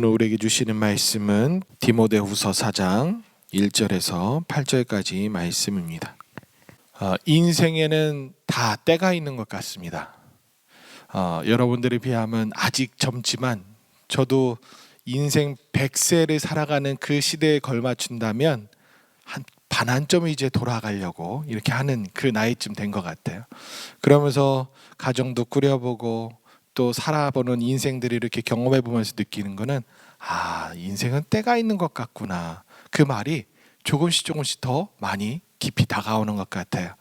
오늘 우리에게 주시는 말씀은 디모데후서 4장 1절에서 8절까지 말씀입니다. 인생에는 다 때가 있는 것 같습니다. 여러분들에 비하면 아직 젊지만 저도 인생 100세를 살아가는 그 시대에 걸맞춘다면 한 반환점이 이제 돌아가려고 이렇게 하는 그 나이쯤 된 것 같아요. 그러면서 가정도 꾸려보고 또 살아보는 인생들을 이렇게 경험해 보면서 느끼는 거는 인생은 때가 있는 것 같구나. 그 말이 조금씩 더 많이 깊이 다가오는 것 같아요.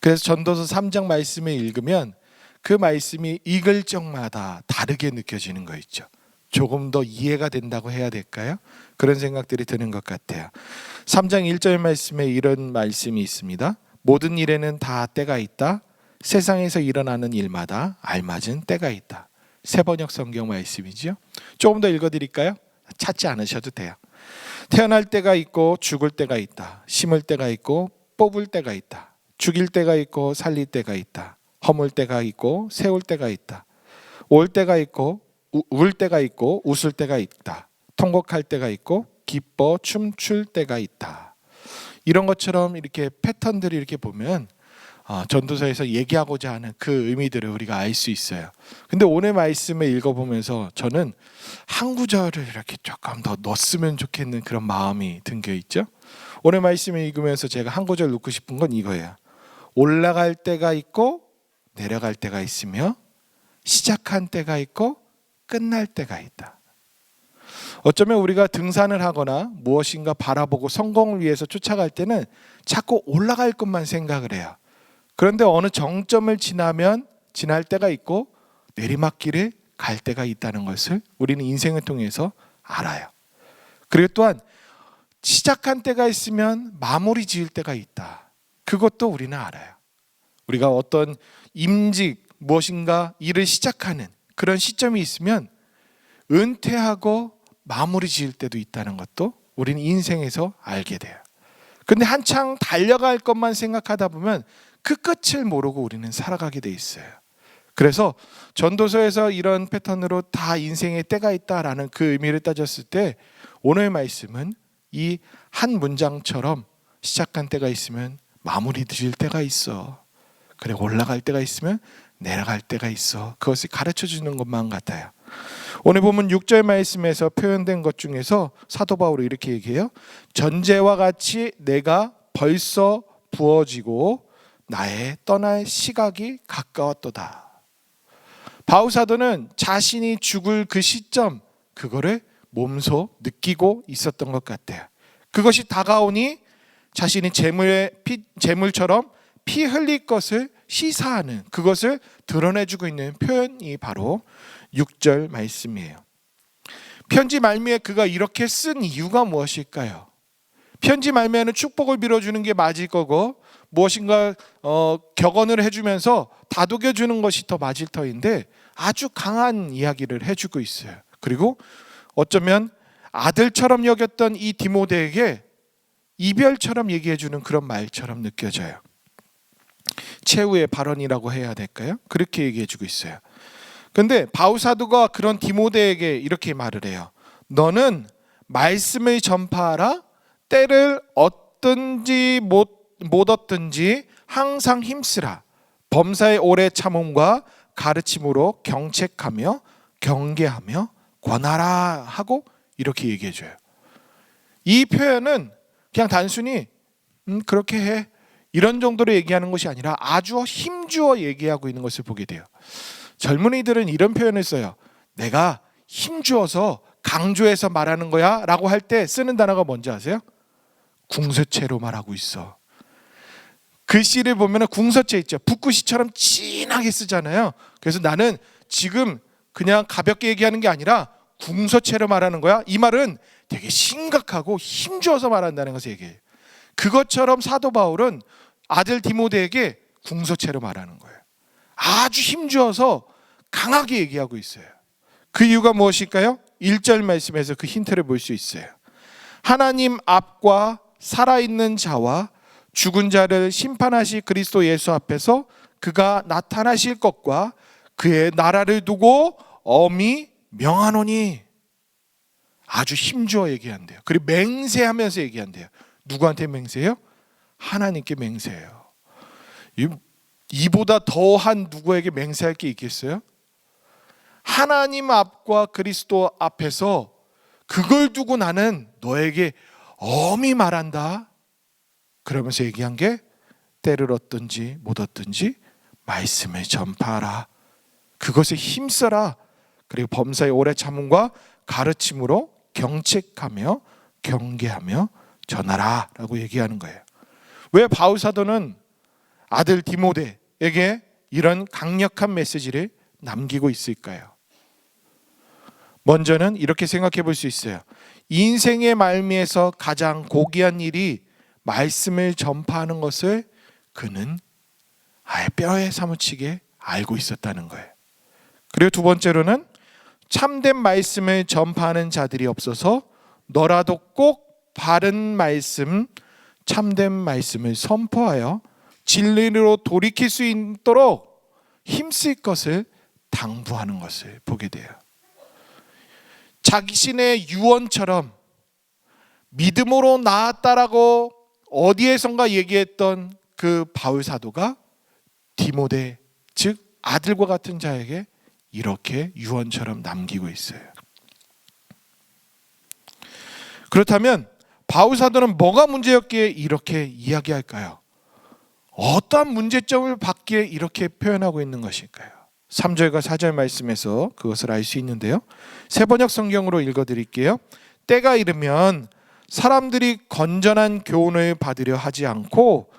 그래서 전도서 3장 말씀을 읽으면 그 말씀이 읽을 적마다 다르게 느껴지는 거 있죠. 조금 더 이해가 된다고 해야 될까요? 그런 생각들이 드는 것 같아요. 3장 1절 말씀에 이런 말씀이 있습니다. 모든 일에는 다 때가 있다. 세상에서 일어나는 일마다 알맞은 때가 있다. 세번역 성경 말씀이죠. 조금 더 읽어드릴까요? 찾지 않으셔도 돼요. 태어날 때가 있고 죽을 때가 있다. 심을 때가 있고 뽑을 때가 있다. 죽일 때가 있고 살릴 때가 있다. 허물 때가 있고 세울 때가 있다. 올 때가 있고 울 때가 있고 웃을 때가 있다. 통곡할 때가 있고 기뻐 춤출 때가 있다. 이런 것처럼 이렇게 패턴들이 이렇게 보면 전도서에서 얘기하고자 하는 그 의미들을 우리가 알 수 있어요. 근데 오늘 말씀을 읽어보면서 저는 한 구절을 이렇게 조금 더 넣었으면 좋겠는 그런 마음이 든게 있죠. 오늘 말씀을 읽으면서 제가 한 구절 넣고 싶은 건 이거예요. 올라갈 때가 있고 내려갈 때가 있으며 시작한 때가 있고 끝날 때가 있다. 어쩌면 우리가 등산을 하거나 무엇인가 바라보고 성공을 위해서 쫓아갈 때는 자꾸 올라갈 것만 생각을 해요. 그런데 어느 정점을 지나면 지날 때가 있고 내리막길을 갈 때가 있다는 것을 우리는 인생을 통해서 알아요. 그리고 또한 시작한 때가 있으면 마무리 지을 때가 있다. 그것도 우리는 알아요. 우리가 어떤 임직 무엇인가 일을 시작하는 그런 시점이 있으면 은퇴하고 마무리 지을 때도 있다는 것도 우리는 인생에서 알게 돼요. 근데 한창 달려갈 것만 생각하다 보면 그 끝을 모르고 우리는 살아가게 돼 있어요. 그래서 전도서에서 이런 패턴으로 다 인생에 때가 있다라는 그 의미를 따졌을 때 오늘 말씀은 이 한 문장처럼 시작한 때가 있으면 마무리 지을 때가 있어. 그래 올라갈 때가 있으면 내려갈 때가 있어. 그것을 가르쳐 주는 것만 같아요. 오늘 보면 6절 말씀에서 표현된 것 중에서 사도 바울이 이렇게 얘기해요. 전제와 같이 내가 벌써 부어지고 나의 떠날 시각이 가까웠도다. 바울 사도는 자신이 죽을 그 시점 그거를 몸소 느끼고 있었던 것 같아요. 그것이 다가오니 자신이 재물처럼 피 흘릴 것을 시사하는 그것을 드러내주고 있는 표현이 바로 6절 말씀이에요. 편지 말미에 그가 이렇게 쓴 이유가 무엇일까요? 편지 말미에는 축복을 빌어주는 게 맞을 거고 무엇인가 격언을 해주면서 다독여주는 것이 더 맞을 터인데 아주 강한 이야기를 해주고 있어요. 그리고 어쩌면 아들처럼 여겼던 이 디모데에게 이별처럼 얘기해주는 그런 말처럼 느껴져요. 최후의 발언이라고 해야 될까요? 그렇게 얘기해주고 있어요. 근데 바울 사도가 그런 디모데에게 이렇게 말을 해요. 너는 말씀을 전파하라. 때를 얻든지 못 얻든지 항상 힘쓰라. 범사의 오래 참음과 가르침으로 경책하며 경계하며 권하라 하고 이렇게 얘기해줘요. 이 표현은 그냥 단순히 그렇게 해 이런 정도로 얘기하는 것이 아니라 아주 힘주어 얘기하고 있는 것을 보게 돼요. 젊은이들은 이런 표현을 써요. 내가 힘주어서 강조해서 말하는 거야 라고 할 때 쓰는 단어가 뭔지 아세요? 궁서체로 말하고 있어. 글씨를 보면 궁서체 있죠. 붓글씨처럼 진하게 쓰잖아요. 그래서 나는 지금 그냥 가볍게 얘기하는 게 아니라 궁서체로 말하는 거야. 이 말은 되게 심각하고 힘주어서 말한다는 것을 얘기해요. 그것처럼 사도 바울은 아들 디모데에게 궁서체로 말하는 거예요. 아주 힘주어서 강하게 얘기하고 있어요. 그 이유가 무엇일까요? 1절 말씀에서 그 힌트를 볼 수 있어요. 하나님 앞과 살아있는 자와 죽은 자를 심판하실 그리스도 예수 앞에서 그가 나타나실 것과 그의 나라를 두고 엄히 명하노니. 아주 힘주어 얘기한대요. 그리고 맹세하면서 얘기한대요. 누구한테 맹세해요? 하나님께 맹세해요. 이보다 더한 누구에게 맹세할 게 있겠어요? 하나님 앞과 그리스도 앞에서 그걸 두고 나는 너에게 엄히 말한다. 그러면서 얘기한 게 때를 얻든지 못 얻든지 말씀을 전파하라. 그것에 힘써라. 그리고 범사의 오래 참음과 가르침으로 경책하며 경계하며 전하라 라고 얘기하는 거예요. 왜 바울 사도는 아들 디모데에게 이런 강력한 메시지를 남기고 있을까요? 먼저는 이렇게 생각해 볼 수 있어요. 인생의 말미에서 가장 고귀한 일이 말씀을 전파하는 것을 그는 아예 뼈에 사무치게 알고 있었다는 거예요. 그리고 두 번째로는 참된 말씀을 전파하는 자들이 없어서 너라도 꼭 바른 말씀, 참된 말씀을 선포하여 진리로 돌이킬 수 있도록 힘쓸 것을 당부하는 것을 보게 돼요. 자신의 유언처럼 믿음으로 나았다라고 어디에선가 얘기했던 그 바울 사도가 디모데, 즉 아들과 같은 자에게 이렇게 유언처럼 남기고 있어요. 그렇다면 바울 사도는 뭐가 문제였기에 이렇게 이야기할까요? 어떠한 문제점을 받기에 이렇게 표현하고 있는 것일까요? 3절과 4절 말씀에서 그것을 알 수 있는데요. 세번역 성경으로 읽어드릴게요. 때가 이르면 사람들이 건전한 교훈을 받으려 하지 않고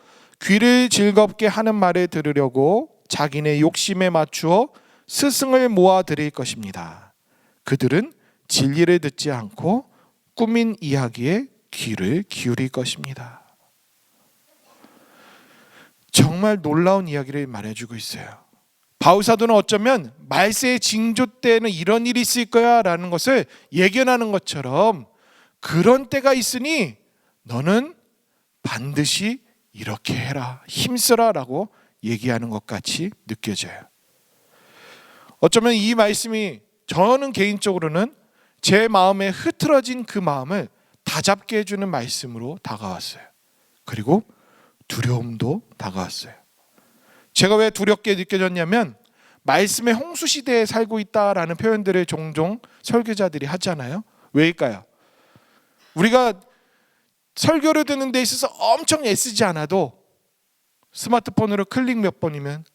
귀를 즐겁게 하는 말을 들으려고 자기네 욕심에 맞추어 스승을 모아 드릴 것입니다. 그들은 진리를 듣지 않고 꾸민 이야기에 귀를 기울일 것입니다. 정말 놀라운 이야기를 말해주고 있어요. 바울 사도는 어쩌면 말세의 징조 때는 이런 일이 있을 거야 라는 것을 예견하는 것처럼 그런 때가 있으니 너는 반드시 이렇게 해라, 힘써라 라고 얘기하는 것 같이 느껴져요. 어쩌면 이 말씀이 저는 개인적으로는 제 마음에 흐트러진 그 마음을 다잡게 해주는 말씀으로 다가왔어요. 그리고 두려움도 다가왔어요. 제가 왜 두렵게 느껴졌냐면 말씀의 홍수 시대에 살고 있다라는 표현들을 종종 설교자들이 하잖아요. 왜일까요? 우리가 설교를 듣는 데 있어서 엄청 애쓰지 않아도 스마트폰으로 클릭 몇 번이면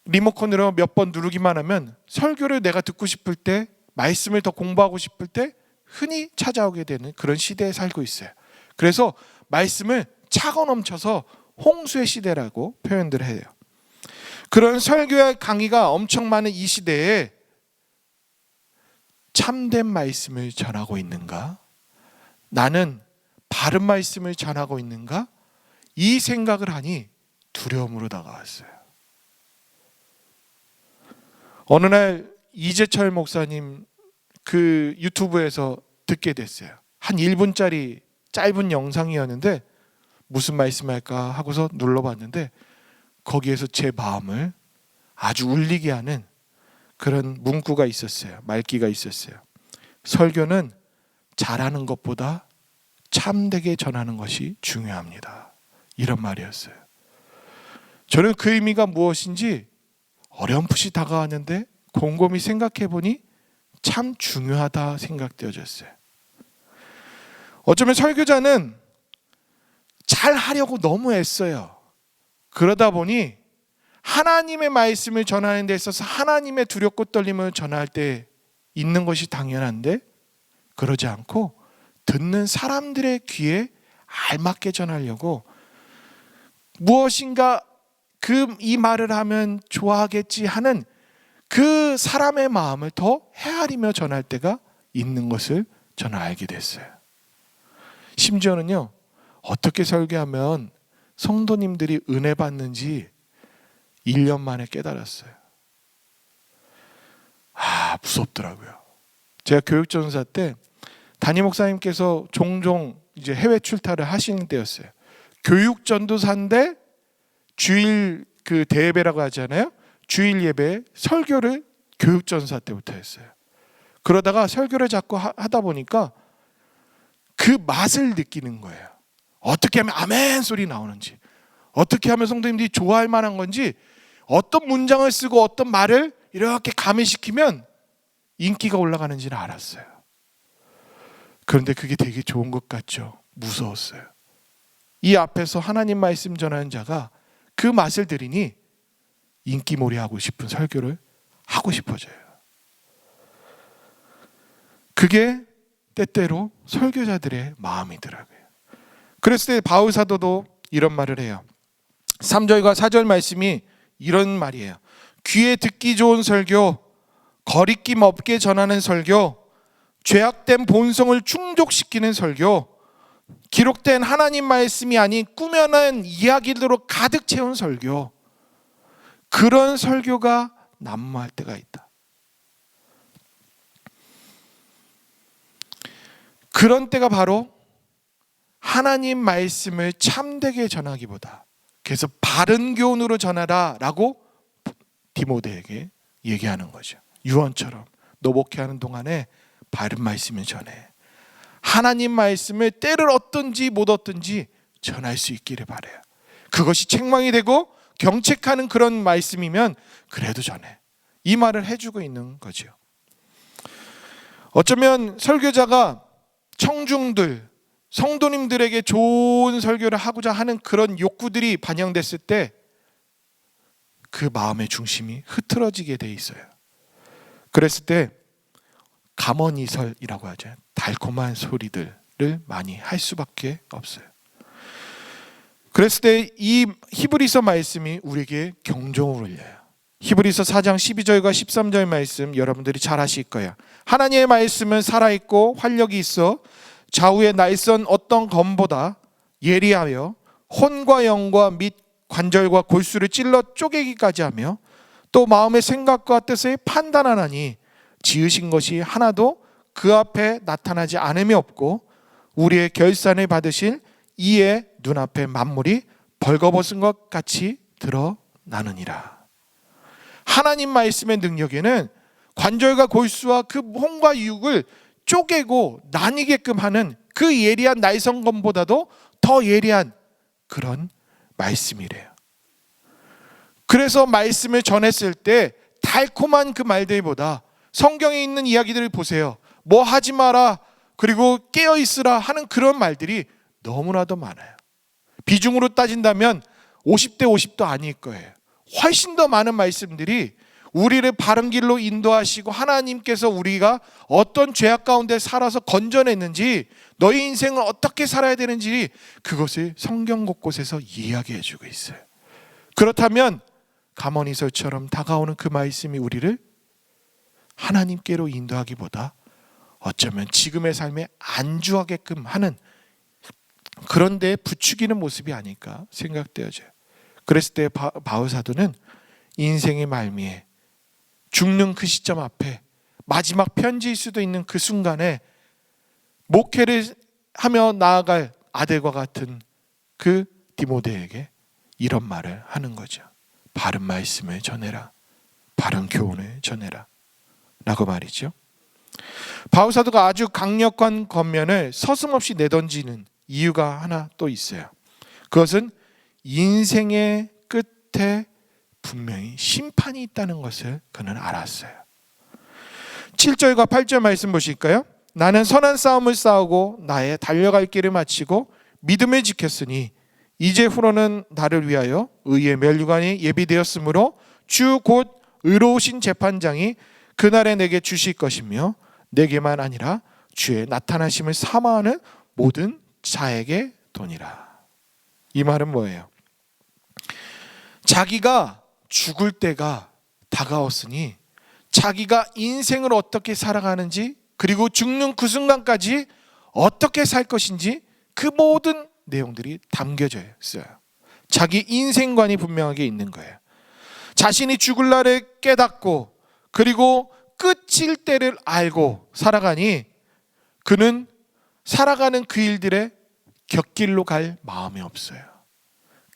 리모컨으로 몇 번 누르기만 하면 설교를 내가 듣고 싶을 때, 말씀을 더 공부하고 싶을 때 흔히 찾아오게 되는 그런 시대에 살고 있어요. 그래서 말씀을 차고 넘쳐서 홍수의 시대라고 표현들 해요. 그런 설교의 강의가 엄청 많은 이 시대에 참된 말씀을 전하고 있는가? 나는 바른 말씀을 전하고 있는가? 이 생각을 하니 두려움으로 다가왔어요. 어느 날 이재철 목사님 그 유튜브에서 듣게 됐어요. 한 1분짜리 짧은 영상이었는데 무슨 말씀할까 하고서 눌러봤는데 거기에서 제 마음을 아주 울리게 하는 그런 문구가 있었어요. 말귀가 있었어요. 설교는 잘하는 것보다 참되게 전하는 것이 중요합니다. 이런 말이었어요. 저는 그 의미가 무엇인지 어렴풋이 다가왔는데 곰곰이 생각해 보니 참 중요하다 생각되어졌어요. 어쩌면 설교자는 잘 하려고 너무 애써요. 그러다 보니 하나님의 말씀을 전하는 데 있어서 하나님의 두렵고 떨림을 전할 때 있는 것이 당연한데 그러지 않고 듣는 사람들의 귀에 알맞게 전하려고 무엇인가 이 말을 하면 좋아하겠지 하는 그 사람의 마음을 더 헤아리며 전할 때가 있는 것을 저는 알게 됐어요. 심지어는요, 어떻게 설교하면 성도님들이 은혜 받는지 1년 만에 깨달았어요. 무섭더라고요. 제가 교육전사 때 담임 목사님께서 종종 이제 해외 출타를 하시는 때였어요. 교육전도사인데 주일 그 대예배라고 하잖아요. 주일 예배 설교를 교육전사 때부터 했어요. 그러다가 설교를 자꾸 하다 보니까 그 맛을 느끼는 거예요. 어떻게 하면 아멘 소리 나오는지, 어떻게 하면 성도님들이 좋아할 만한 건지, 어떤 문장을 쓰고 어떤 말을 이렇게 가미시키면 인기가 올라가는지는 알았어요. 그런데 그게 되게 좋은 것 같죠? 무서웠어요. 이 앞에서 하나님 말씀 전하는 자가 그 맛을 들으니 인기몰이 하고 싶은 설교를 하고 싶어져요. 그게 때때로 설교자들의 마음이더라고요. 그랬을 때 바울 사도도 이런 말을 해요. 3절과 4절 말씀이 이런 말이에요. 귀에 듣기 좋은 설교, 거리낌 없게 전하는 설교, 죄악된 본성을 충족시키는 설교, 기록된 하나님 말씀이 아닌 꾸며낸 이야기들로 가득 채운 설교, 그런 설교가 난무할 때가 있다. 그런 때가 바로 하나님 말씀을 참되게 전하기보다, 그래서 바른 교훈으로 전하라 라고 디모데에게 얘기하는 거죠. 유언처럼 너 목회하는 동안에 바른 말씀을 전해. 하나님 말씀을 때를 얻든지 못 얻든지 전할 수 있기를 바라요. 그것이 책망이 되고 경책하는 그런 말씀이면 그래도 전해. 이 말을 해주고 있는 거죠. 어쩌면 설교자가 청중들, 성도님들에게 좋은 설교를 하고자 하는 그런 욕구들이 반영됐을 때 그 마음의 중심이 흐트러지게 돼 있어요. 그랬을 때 감언이설이라고 하죠. 달콤한 소리들을 많이 할 수밖에 없어요. 그랬을 때 이 히브리서 말씀이 우리에게 경종을 울려요. 히브리서 4장 12절과 13절 말씀 여러분들이 잘 아실 거예요. 하나님의 말씀은 살아있고 활력이 있어 좌우의 날선 어떤 검보다 예리하여 혼과 영과 및 관절과 골수를 찔러 쪼개기까지 하며 또 마음의 생각과 뜻을 판단하나니 지으신 것이 하나도 그 앞에 나타나지 않음이 없고 우리의 결산을 받으실 이의 눈앞에 만물이 벌거벗은 것 같이 드러나느니라. 하나님 말씀의 능력에는 관절과 골수와 그 혼과 육을 쪼개고 나뉘게끔 하는 그 예리한 날성검보다도 더 예리한 그런 말씀이래요. 그래서 말씀을 전했을 때 달콤한 그 말들보다 성경에 있는 이야기들을 보세요. 뭐 하지 마라, 그리고 깨어 있으라 하는 그런 말들이 너무나도 많아요. 비중으로 따진다면 50대 50도 아닐 거예요. 훨씬 더 많은 말씀들이 우리를 바른 길로 인도하시고 하나님께서 우리가 어떤 죄악 가운데 살아서 건져냈는지, 너희 인생을 어떻게 살아야 되는지 그것을 성경 곳곳에서 이야기해 주고 있어요. 그렇다면 감언이설처럼 다가오는 그 말씀이 우리를 하나님께로 인도하기보다 어쩌면 지금의 삶에 안주하게끔 하는 그런 데 부추기는 모습이 아닐까 생각되어져요. 그랬을 때 바울 사도는 인생의 말미에 죽는 그 시점 앞에 마지막 편지일 수도 있는 그 순간에 목회를 하며 나아갈 아들과 같은 그 디모데에게 이런 말을 하는 거죠. 바른 말씀을 전해라. 바른 교훈을 전해라. 라고 말이죠. 바울 사도가 아주 강력한 권면을 서슴없이 내던지는 이유가 하나 또 있어요. 그것은 인생의 끝에 분명히 심판이 있다는 것을 그는 알았어요. 7절과 8절 말씀 보실까요? 나는 선한 싸움을 싸우고 나의 달려갈 길을 마치고 믿음을 지켰으니 이제후로는 나를 위하여 의의 면류관이 예비되었으므로 주 곧 의로우신 재판장이 그날에 내게 주실 것이며 내게만 아니라 주의 나타나심을 사모하는 모든 자에게 도니라. 이 말은 뭐예요? 자기가 죽을 때가 다가왔으니 자기가 인생을 어떻게 살아가는지, 그리고 죽는 그 순간까지 어떻게 살 것인지 그 모든 내용들이 담겨져 있어요. 자기 인생관이 분명하게 있는 거예요. 자신이 죽을 날을 깨닫고 그리고 끝일 때를 알고 살아가니 그는 살아가는 그 일들의 곁길로 갈 마음이 없어요.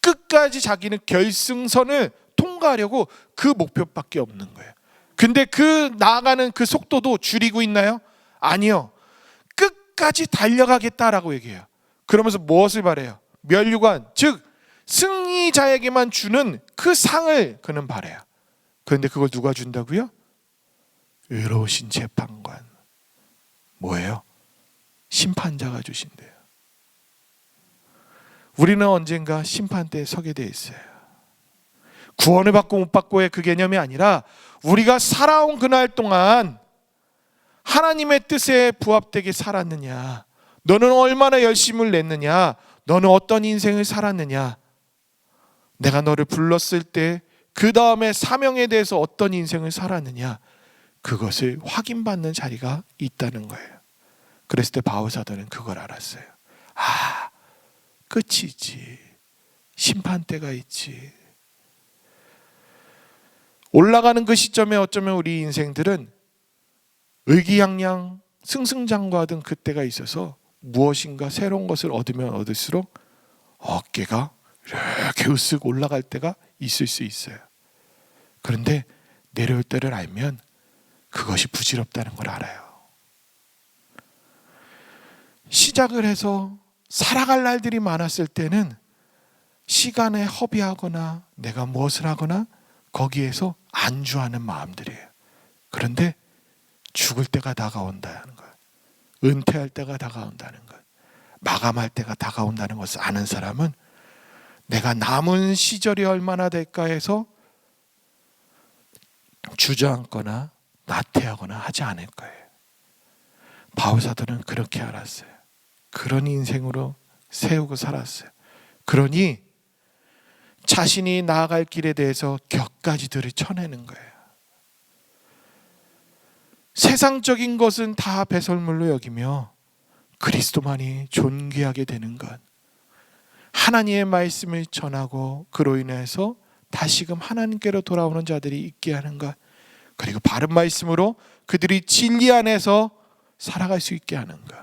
끝까지 자기는 결승선을 통과하려고 그 목표밖에 없는 거예요. 근데 그 나아가는 그 속도도 줄이고 있나요? 아니요. 끝까지 달려가겠다라고 얘기해요. 그러면서 무엇을 바래요? 면류관, 즉 승리자에게만 주는 그 상을 그는 바래요. 그런데 그걸 누가 준다고요? 의로우신 재판관. 뭐예요? 심판자가 주신대요. 우리는 언젠가 심판대에 서게 돼 있어요. 구원을 받고 못 받고의 그 개념이 아니라 우리가 살아온 그날 동안 하나님의 뜻에 부합되게 살았느냐, 너는 얼마나 열심을 냈느냐, 너는 어떤 인생을 살았느냐, 내가 너를 불렀을 때 그 다음에 사명에 대해서 어떤 인생을 살았느냐, 그것을 확인받는 자리가 있다는 거예요. 그랬을 때 바울 사도는 그걸 알았어요. 아, 끝이지. 심판대가 있지. 올라가는 그 시점에 어쩌면 우리 인생들은 의기양양 승승장구하던 그때가 있어서 무엇인가 새로운 것을 얻으면 얻을수록 어깨가 이렇게 으쓱 올라갈 때가 있을 수 있어요. 그런데 내려올 때를 알면 그것이 부질없다는 걸 알아요. 시작을 해서 살아갈 날들이 많았을 때는 시간에 허비하거나 내가 무엇을 하거나 거기에서 안주하는 마음들이에요. 그런데 죽을 때가 다가온다는 것, 은퇴할 때가 다가온다는 것, 마감할 때가 다가온다는 것을 아는 사람은 내가 남은 시절이 얼마나 될까 해서 주저앉거나 나태하거나 하지 않을 거예요. 바울 사도는 그렇게 알았어요. 그런 인생으로 세우고 살았어요. 그러니 자신이 나아갈 길에 대해서 격가지들을 쳐내는 거예요. 세상적인 것은 다 배설물로 여기며 그리스도만이 존귀하게 되는 것, 하나님의 말씀을 전하고 그로 인해서 다시금 하나님께로 돌아오는 자들이 있게 하는 것, 그리고 바른 말씀으로 그들이 진리 안에서 살아갈 수 있게 하는 것,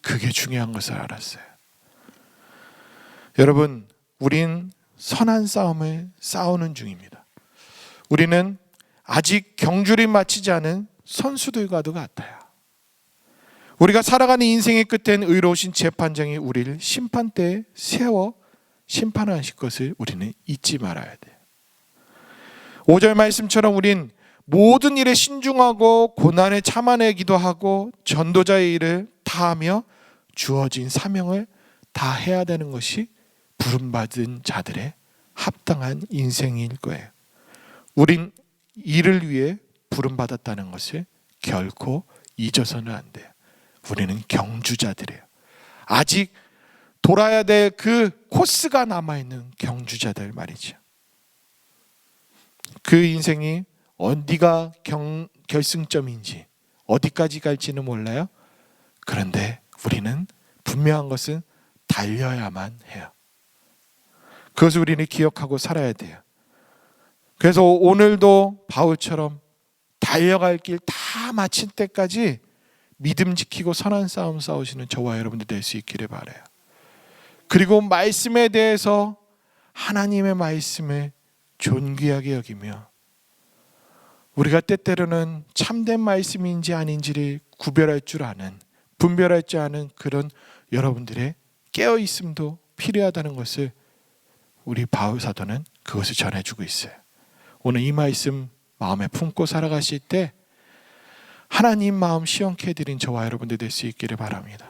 그게 중요한 것을 알았어요. 여러분, 우린 선한 싸움을 싸우는 중입니다. 우리는 아직 경주를 마치지 않은 선수들과도 같아요. 우리가 살아가는 인생의 끝엔 의로우신 재판장이 우리를 심판대에 세워 심판하실 것을 우리는 잊지 말아야 돼요. 5절 말씀처럼 우린 모든 일에 신중하고 고난에 참아내기도 하고 전도자의 일을 다하며 주어진 사명을 다 해야 되는 것이 부름받은 자들의 합당한 인생일 거예요. 우린 이를 위해 부름받았다는 것을 결코 잊어서는 안 돼요. 우리는 경주자들이에요. 아직 돌아야 될 그 코스가 남아있는 경주자들 말이죠. 그 인생이 어디가 결승점인지 어디까지 갈지는 몰라요. 그런데 우리는 분명한 것은 달려야만 해요. 그것을 우리는 기억하고 살아야 돼요. 그래서 오늘도 바울처럼 달려갈 길 다 마칠 때까지 믿음 지키고 선한 싸움 싸우시는 저와 여러분들 될 수 있기를 바라요. 그리고 말씀에 대해서 하나님의 말씀을 존귀하게 여기며 우리가 때때로는 참된 말씀인지 아닌지를 구별할 줄 아는, 분별할 줄 아는 그런 여러분들의 깨어있음도 필요하다는 것을 우리 바울 사도는 그것을 전해주고 있어요. 오늘 이 말씀 마음에 품고 살아가실 때 하나님 마음 시원케 해드린 저와 여러분들 될 수 있기를 바랍니다.